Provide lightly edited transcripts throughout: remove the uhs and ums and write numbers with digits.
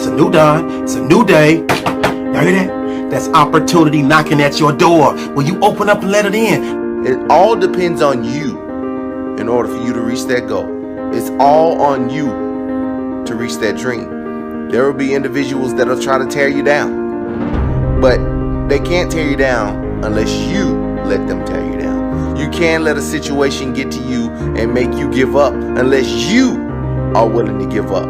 It's a new dawn. It's a new day. Y'all hear that? That's opportunity knocking at your door. Will you open up and let it in? It all depends on you in order for you to reach that goal. It's all on you to reach that dream. There will be individuals that will try to tear you down, but they can't tear you down unless you let them tear you down. You can't let a situation get to you and make you give up unless you are willing to give up.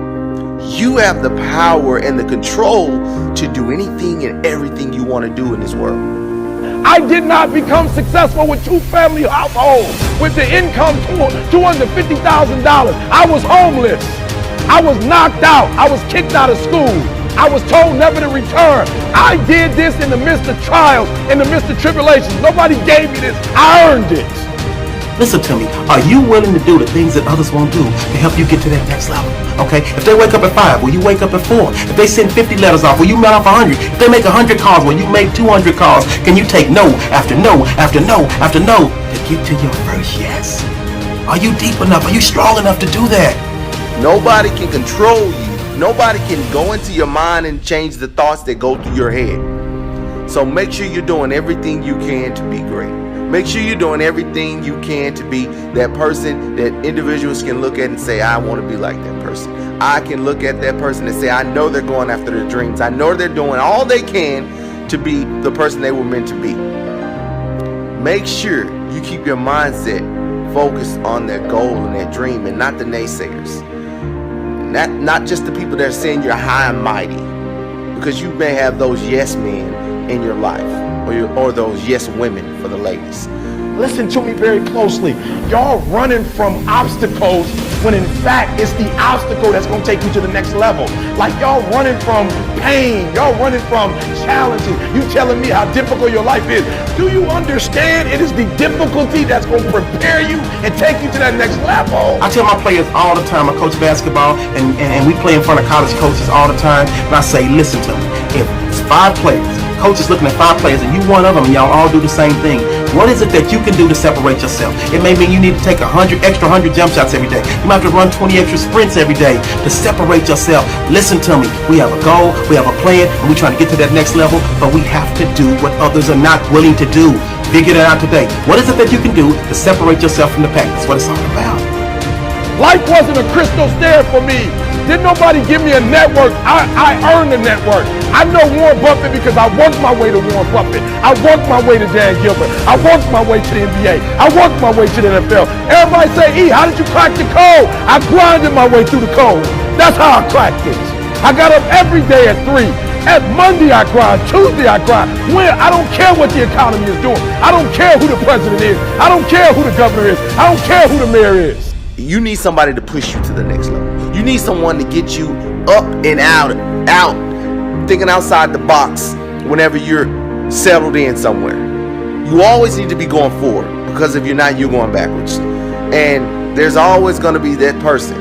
You have the power and the control to do anything and everything you want to do in this world. I did not become successful with two-family households with the income $250,000. I was homeless. I was knocked out. I was kicked out of school. I was told never to return. I did this in the midst of trials, in the midst of tribulations. Nobody gave me this. I earned it. Listen to me. Are you willing to do the things that others won't do to help you get to that next level? Okay? If they wake up at 5, will you wake up at 4? If they send 50 letters off, will you mail off 100? If they make 100 calls, will you make 200 calls? Can you take no after no after no after no to get to your first yes? Are you deep enough? Are you strong enough to do that? Nobody can control you. Nobody can go into your mind and change the thoughts that go through your head. So make sure you're doing everything you can to be great. Make sure you're doing everything you can to be that person that individuals can look at and say, I want to be like that person. I can look at that person and say, I know they're going after their dreams. I know they're doing all they can to be the person they were meant to be. Make sure you keep your mindset focused on that goal and that dream and not the naysayers. Not just the people that are saying you're high and mighty, because you may have those yes men in your life or those yes women for the ladies. Listen to me very closely. Y'all running from obstacles when in fact it's the obstacle that's going to take you to the next level. Like y'all running from pain. Y'all running from challenges. You telling me how difficult your life is. Do you understand it is the difficulty that's going to prepare you and take you to that next level? I tell my players all the time, I coach basketball and we play in front of college coaches all the time, and I say, listen to me, if it's 5 players, coach is looking at 5 players and you one of them and y'all all do the same thing, what is it that you can do to separate yourself? It may mean you need to take 100 jump shots every day. You might have to run 20 extra sprints every day to separate yourself. Listen to me. We have a goal, we have a plan, and we're trying to get to that next level, but we have to do what others are not willing to do. Figure it out today. What is it that you can do to separate yourself from the pack? That's what it's all about. Life wasn't a crystal stair for me. Didn't nobody give me a network. I earned the network. I know Warren Buffett because I worked my way to Warren Buffett. I worked my way to Dan Gilbert. I worked my way to the NBA. I worked my way to the NFL. Everybody say, E, how did you crack the code? I grinded my way through the code. That's how I cracked it. I got up every day at 3. At Monday I grind, Tuesday I grind. When I don't care what the economy is doing. I don't care who the president is. I don't care who the governor is. I don't care who the mayor is. You need somebody to push you to the next level. You need someone to get you up and out, thinking outside the box whenever you're settled in somewhere. You always need to be going forward, because if you're not, you're going backwards. And there's always going to be that person,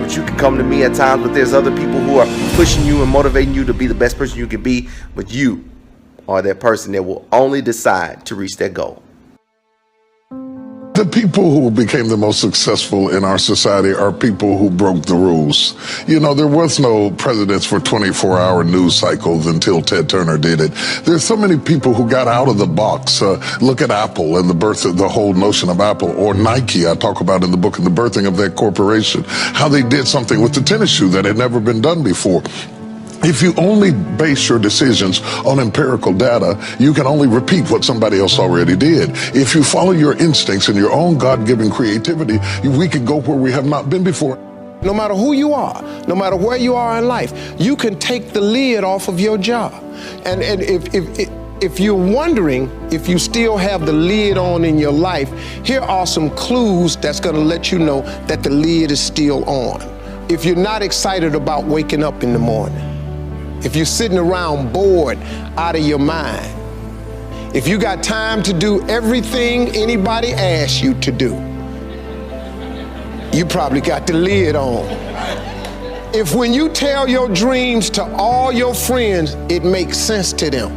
which you can come to me at times, but there's other people who are pushing you and motivating you to be the best person you can be, but you are that person that will only decide to reach that goal. The people who became the most successful in our society are people who broke the rules. You know, there was no presidents for 24-hour news cycles until Ted Turner did it. There's so many people who got out of the box. Look at Apple and the birth of the whole notion of Apple, or Nike. I talk about in the book, and the birthing of that corporation, how they did something with the tennis shoe that had never been done before. If you only base your decisions on empirical data, you can only repeat what somebody else already did. If you follow your instincts and your own God-given creativity, we can go where we have not been before. No matter who you are, no matter where you are in life, you can take the lid off of your job. And if you're wondering if you still have the lid on in your life, here are some clues that's going to let you know that the lid is still on. If you're not excited about waking up in the morning, if you're sitting around bored out of your mind, if you got time to do everything anybody asks you to do, you probably got the lid on. If when you tell your dreams to all your friends, it makes sense to them.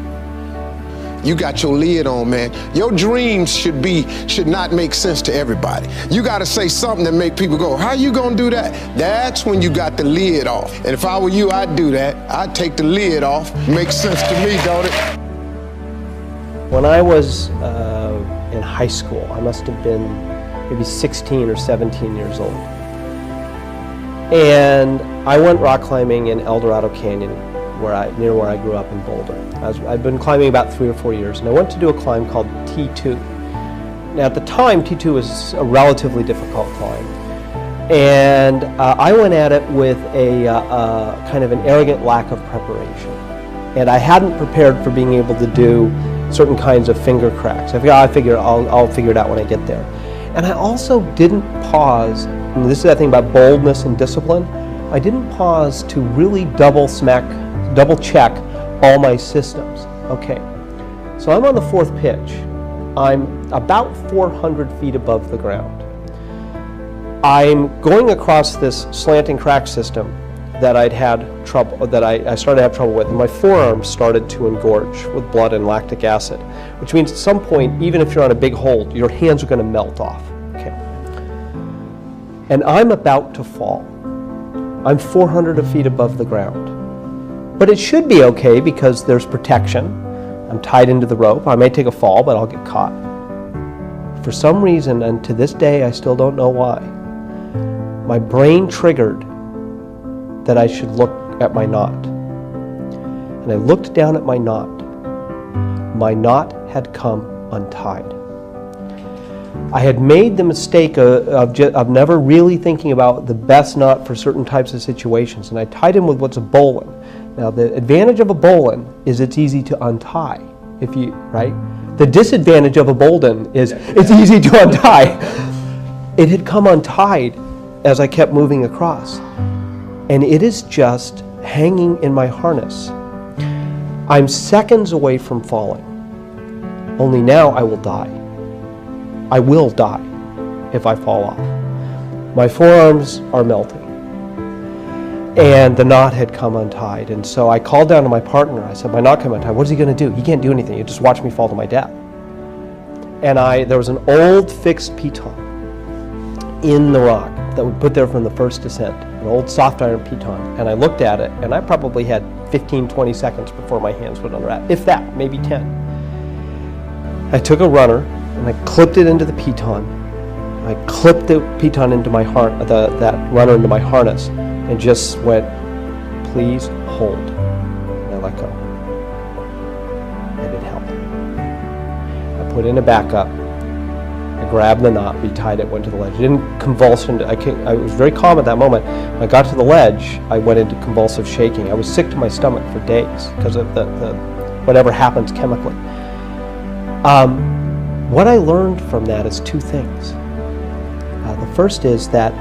You got your lid on, man. Your dreams should not make sense to everybody. You got to say something that make people go, how you gonna do that? That's when you got the lid off. And if I were you, I'd do that. I'd take the lid off. Makes sense to me, don't it? When I was in high school, I must have been maybe 16 or 17 years old. And I went rock climbing in El Dorado Canyon, near where I grew up in Boulder. I'd been climbing about 3 or 4 years, and I went to do a climb called T2. Now at the time, T2 was a relatively difficult climb. And I went at it with a kind of an arrogant lack of preparation. And I hadn't prepared for being able to do certain kinds of finger cracks. I figure I'll figure it out when I get there. And I also didn't pause, and this is that thing about boldness and discipline, I didn't pause to really double check all my systems. Okay, so I'm on the 4th pitch. I'm about 400 feet above the ground. I'm going across this slanting crack system that I started to have trouble with, and my forearms started to engorge with blood and lactic acid, which means at some point, even if you're on a big hold, your hands are going to melt off. Okay. And I'm about to fall. I'm 400 feet above the ground. But it should be okay because there's protection. I'm tied into the rope. I may take a fall, but I'll get caught. For some reason, and to this day I still don't know why, my brain triggered that I should look at my knot. And I looked down at my knot. My knot had come untied. I had made the mistake of never really thinking about the best knot for certain types of situations, and I tied him with what's a bowline. Now the advantage of a bowline is it's easy to untie, right? The disadvantage of a bowline is it's easy to untie. It had come untied as I kept moving across. And it is just hanging in my harness. I'm seconds away from falling. Only now I will die. I will die if I fall off. My forearms are melting. And the knot had come untied. And so I called down to my partner. I said, my knot came untied. What is he going to do? He can't do anything. He'll just watch me fall to my death. And there was an old fixed piton in the rock that we put there from the first descent, an old soft iron piton, and I looked at it, and I probably had 15-20 seconds before my hands would unwrap, if that, maybe 10. I took a runner, and I clipped it into the piton. I clipped the piton into my that runner into my harness, and just went, please hold. And I let go. And it held. I put in a backup. I grabbed the knot, retied it, went to the ledge. I didn't convulse. I was very calm at that moment. When I got to the ledge, I went into convulsive shaking. I was sick to my stomach for days because of the whatever happens chemically. What I learned from that is 2 things. The first is that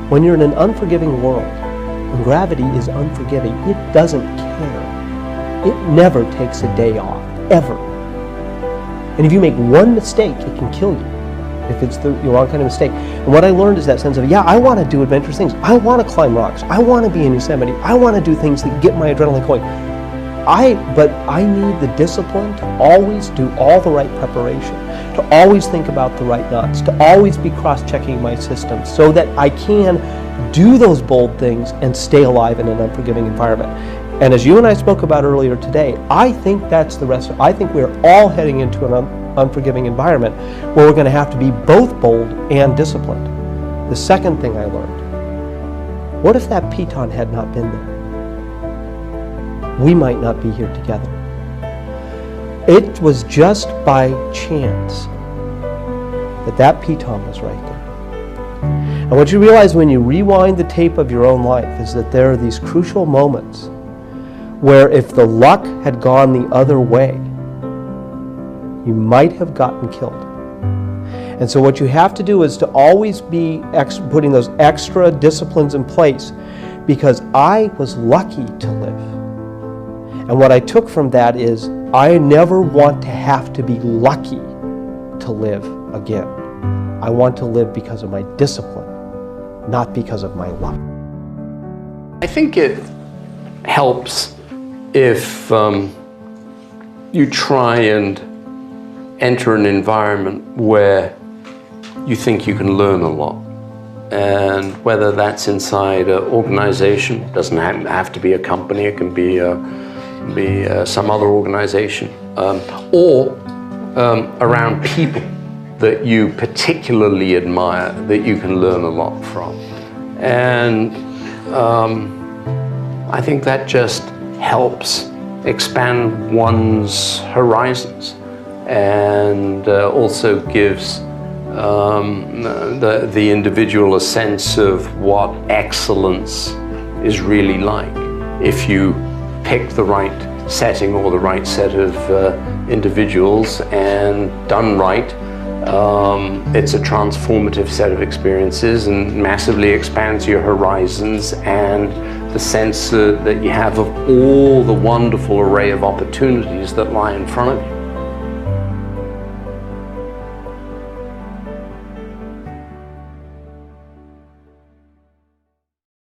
when you're in an unforgiving world, when gravity is unforgiving, it doesn't care. It never takes a day off, ever. And if you make one mistake, it can kill you. If it's the wrong kind of mistake. And what I learned is that sense of, yeah, I want to do adventurous things. I want to climb rocks. I want to be in Yosemite. I want to do things that get my adrenaline going. But I need the discipline to always do all the right preparation, to always think about the right knots, to always be cross-checking my system so that I can do those bold things and stay alive in an unforgiving environment. And as you and I spoke about earlier today, I think that's the rest. I think we're all heading into an unforgiving environment where we're going to have to be both bold and disciplined. The second thing I learned, what if that piton had not been there? We might not be here together. It was just by chance that piton was right there. And what you realize when you rewind the tape of your own life is that there are these crucial moments where if the luck had gone the other way, you might have gotten killed. And so what you have to do is to always be putting those extra disciplines in place, because I was lucky to live. And what I took from that is I never want to have to be lucky to live again. I want to live because of my discipline, not because of my luck. I think it helps if you try and enter an environment where you think you can learn a lot. And whether that's inside an organization, it doesn't have to be a company, it can be some other organization, or around people that you particularly admire, that you can learn a lot from. And I think that just helps expand one's horizons, and also gives the individual a sense of what excellence is really like. If you pick the right setting or the right set of individuals and done right, it's a transformative set of experiences and massively expands your horizons and the sense that you have of all the wonderful array of opportunities that lie in front of you.